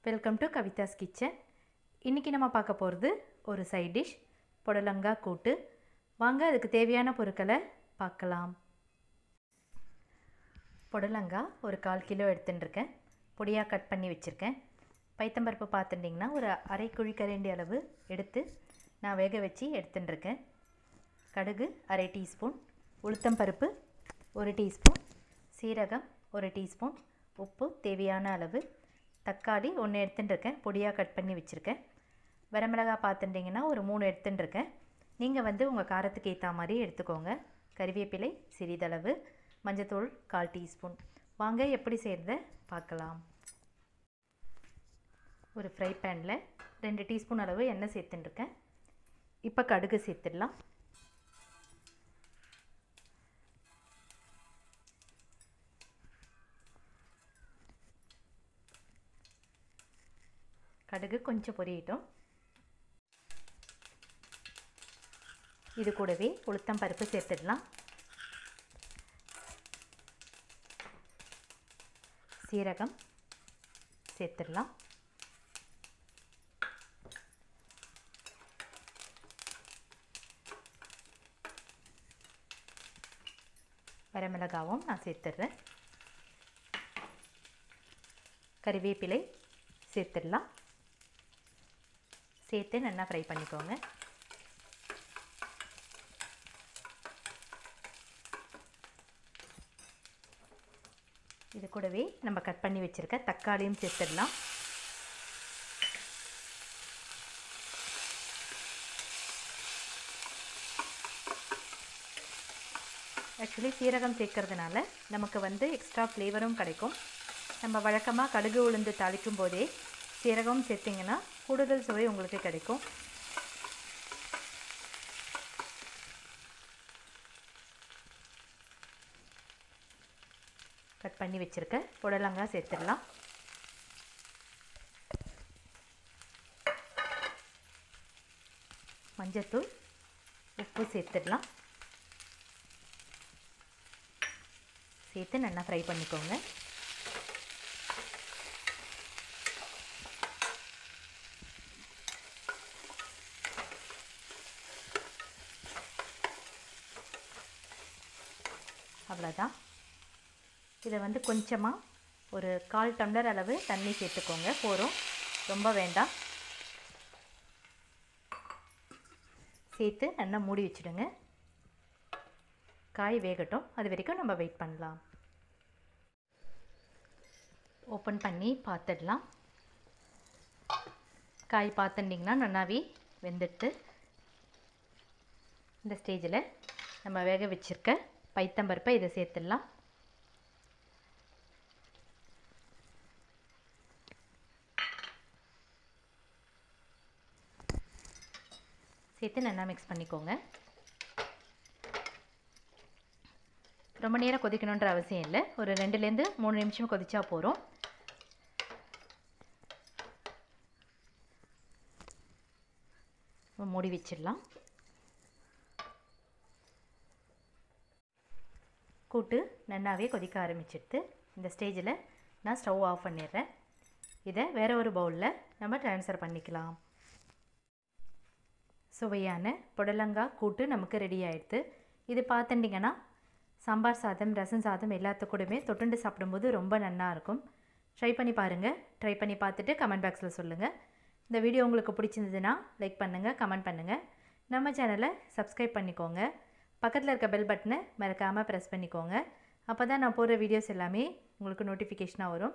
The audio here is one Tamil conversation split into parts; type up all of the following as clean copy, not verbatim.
Welcome to Kavidas kitchen. இன்றைக்கி நம்ம பார்க்க போகிறது ஒரு சைட் டிஷ் புடலங்காய் கூட்டு. வாங்க அதுக்கு தேவையான பொருட்களை பார்க்கலாம். புடலங்காய் ஒரு 1/4 கிலோ எடுத்துட்டுருக்கேன். பொடியாக கட் பண்ணி வச்சுருக்கேன். பைத்தம்பருப்பு பார்த்துட்டிங்கன்னா ஒரு அரை குழிக்கரண்டி அளவு எடுத்து நான் வேக வச்சு எடுத்துட்டுருக்கேன். கடுகு அரை டீஸ்பூன், உளுத்தம்பருப்பு 1 டீஸ்பூன், சீரகம் 1 டீஸ்பூன், உப்பு தேவையான அளவு, தக்காளி 1 எடுத்துட்டுருக்கேன், பொடியாக கட் பண்ணி வச்சுருக்கேன். வரமிளகாய் பார்த்துட்டிங்கன்னா ஒரு 3 எடுத்துட்டுருக்கேன். நீங்கள் உங்கள் காரத்துக்கு ஏற்ற மாதிரி எடுத்துக்கோங்க. கறிவேப்பிலை சிறிதளவு, மஞ்சத்தூள் 1/4 டீஸ்பூன். வாங்க எப்படி செய்கிறத பார்க்கலாம். ஒரு ஃப்ரை பேனில் 2 டீஸ்பூன் அளவு எண்ணெய் சேர்த்துட்டுருக்கேன். இப்போ கடுகு சேர்த்துடலாம். கடுகு கொஞ்சம் பொரியட்டும். இது கூடவே உளுத்தம் பருப்பு சேர்த்துடலாம். சீரகம் சேர்த்துடலாம். வரமிளகாவும் நான் சேர்த்துடுறேன். கறிவேப்பிலை சேர்த்துடலாம். சேர்த்து நல்லா ஃப்ரை பண்ணிக்கோங்க. இது கூடவே நம்ம கட் பண்ணி வச்சுருக்க தக்காளியும் சேர்த்துடலாம். ஆக்சுவலி சீரகம் சேர்க்கறதுனால நமக்கு எக்ஸ்ட்ரா ஃப்ளேவரும் கிடைக்கும். நம்ம வழக்கமாக கடுகு உளுந்து தாளிக்கும் போதே சீரகம் சேர்த்திங்கன்னா கூடுதல் சுவை உங்களுக்கு கிடைக்கும். கட் பண்ணி வச்சுருக்க புடலங்காய் சேர்த்துடலாம். மஞ்சத்தூள், உப்பு சேர்த்துடலாம். சேர்த்து நல்லா ஃப்ரை பண்ணிக்கோங்க. அவ்வளோதான். இதை கொஞ்சமாக ஒரு 1/4 டம்ளர் அளவு தண்ணி சேர்த்துக்கோங்க. போதும், ரொம்ப வேண்டாம். சேர்த்து நல்லா மூடி வச்சுடுங்க. காய் வேகட்டும், அது வரைக்கும் நம்ம வெயிட் பண்ணலாம். ஓப்பன் பண்ணி பார்த்துடலாம். காய் பார்த்துட்டிங்கன்னா நல்லாவே வெந்துட்டு இந்த ஸ்டேஜில் நம்ம வேக வச்சுருக்க பைத்தம்பருப்பை இதை சேர்த்துடலாம். சேர்த்து நல்லா மிக்ஸ் பண்ணிக்கோங்க. ரொம்ப நேரம் கொதிக்கணுன்ற அவசியம் இல்லை. ஒரு 2லேருந்து 3 நிமிஷம் கொதிச்சா போதும். மூடி வச்சிடலாம். கூட்டு நல்லாவே கொதிக்க ஆரம்பிச்சிடுது. இந்த ஸ்டேஜில் நான் ஸ்டவ் ஆஃப் பண்ணிடுறேன். இதை வேறு ஒரு பவுலில் நம்ம ட்ரான்ஸ்ஃபர் பண்ணிக்கலாம். சுவையான புடலங்காய் கூட்டு நமக்கு ரெடி ஆகிடுது. இது பார்த்துட்டிங்கன்னா சாம்பார் சாதம், ரசம் சாதம் எல்லாத்துக்கூடமே தொட்டுண்டு சாப்பிடும்போது ரொம்ப நல்லா இருக்கும். ட்ரை பண்ணி பாருங்கள். ட்ரை பண்ணி பார்த்துட்டு கமெண்ட் பாக்ஸில் சொல்லுங்கள். இந்த வீடியோ உங்களுக்கு பிடிச்சிருந்ததுன்னா லைக் பண்ணுங்கள், கமெண்ட் பண்ணுங்கள். நம்ம சேனலை சப்ஸ்கிரைப் பண்ணிக்கோங்க. பக்கத்தில் இருக்க பெல் பட்டனை மறக்காமல் ப்ரெஸ் பண்ணிக்கோங்க. அப்போ தான் நான் போடுற வீடியோஸ் எல்லாமே உங்களுக்கு நோட்டிஃபிகேஷனாக வரும்.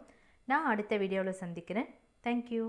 நான் அடுத்த வீடியோவில் சந்திக்கிறேன். தேங்க்யூ.